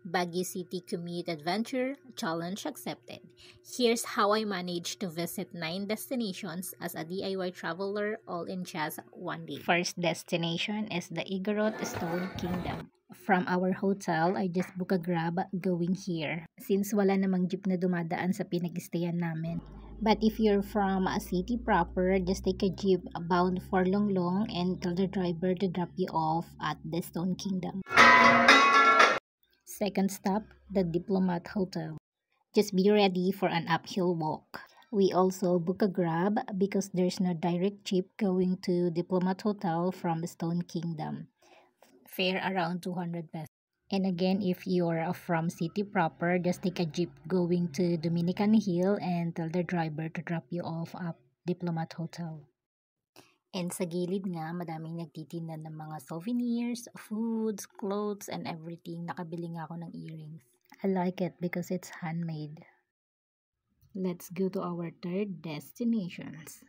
Baguio City Commute Adventure Challenge accepted. Here's how I managed to visit 9 destinations as a DIY traveler all in just one day. First destination is the Igorot Stone Kingdom. From our hotel, I just book a grab going here since wala namang jeep na dumadaan sa pinag-stayan namin. But if you're from a city proper, just take a jeep bound for Longlong and tell the driver to drop you off at the Stone Kingdom. Second stop, the Diplomat Hotel. Just be ready for an uphill walk. We also book a grab because there's no direct jeep going to Diplomat Hotel from Stone Kingdom. Fare around 200 pesos. And again, if you're from city proper, just take a jeep going to Dominican Hill and tell the driver to drop you off at Diplomat Hotel. And sa gilid nga, madaming nagtitinda ng mga souvenirs, foods, clothes, and everything. Nakabili nga ako ng earrings. I like it because it's handmade. Let's go to our third destinations.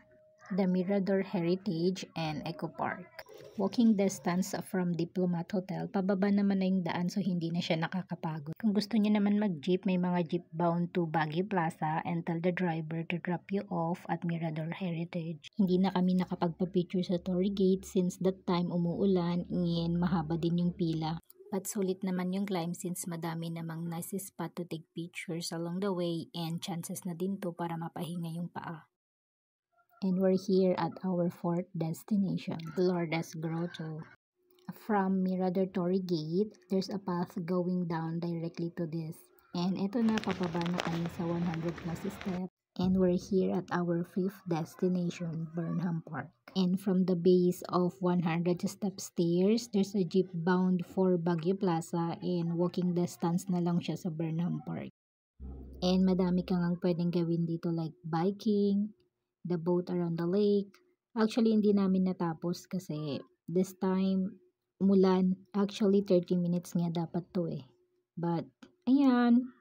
The Mirador Heritage and Eco Park. Walking distance from Diplomat Hotel, pababa naman na yung daan so hindi na siya nakakapagod. Kung gusto niyo naman mag-jeep, may mga jeep bound to Baguio Plaza and tell the driver to drop you off at Mirador Heritage. Hindi na kami nakapagpa-picture sa Torii Gate since that time umuulan and mahaba din yung pila. But sulit naman yung climb since madami namang nice spot to take pictures along the way and chances na din to para mapahinga yung paa. And we're here at our fourth destination, Lourdes Grotto. From Mirador Torii Gate, there's a path going down directly to this. And ito na, papaba na kami sa 100 plus steps. And we're here at our fifth destination, Burnham Park. And from the base of 100 step stairs, there's a jeep bound for Baguio Plaza and walking distance na lang siya sa Burnham Park. And madami kang ang pwedeng gawin dito like biking, the boat around the lake. Actually, hindi namin natapos kasi this time, umulan. Actually, 30 minutes nga dapat to eh. But, ayan,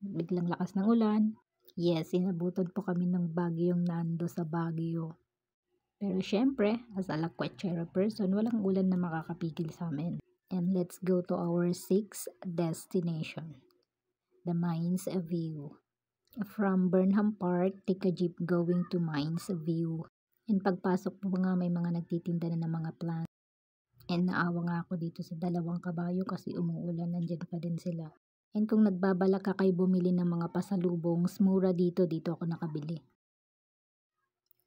biglang lakas ng ulan. Yes, inabutan po kami ng bagyong Nando sa Baguio. Pero syempre, as a lakwetsero person, walang ulan na makakapigil sa amin. And let's go to our sixth destination, the Mines View. From Burnham Park, take a jeep going to Mines View. And pagpasok po nga may mga nagtitinda na ng mga plants. And naawa nga ako dito sa dalawang kabayo kasi umuulan, nandyan pa din sila. And kung nagbabalak ka kayo bumili ng mga pasalubong, mura dito ako nakabili.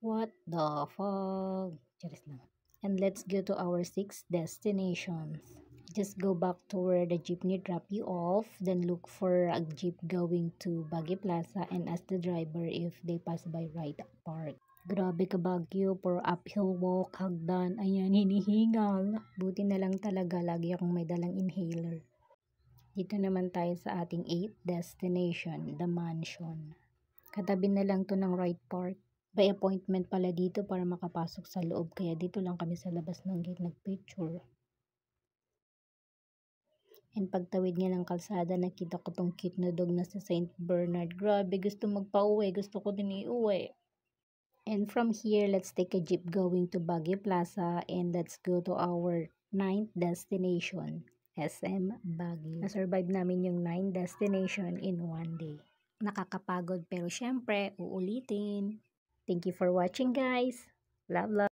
What the fuck? Charis lang. And let's go to our sixth destinations. Just go back to where the jeepney drop you off, then look for a jeep going to Baguio Plaza and ask the driver if they pass by right park. Grabe ka Baguio, for uphill walk, hagdan, ayan, hinihingal. Buti na lang talaga, lagi akong may dalang inhaler. Dito naman tayo sa ating 8th destination, the mansion. Katabi na lang to ng right park. By appointment pala dito para makapasok sa loob, kaya dito lang kami sa labas ng gate nagpicture. And pagtawid nga ng kalsada, nakita ko tong cute na dog na sa St. Bernard. Grabe, gusto magpa-uwi. Gusto ko din iuwi. And from here, let's take a jeep going to Baguio Plaza and let's go to our 9th destination, SM Baguio. Na-survive namin yung 9 destination in one day. Nakakapagod pero syempre, uulitin. Thank you for watching guys. Love, love.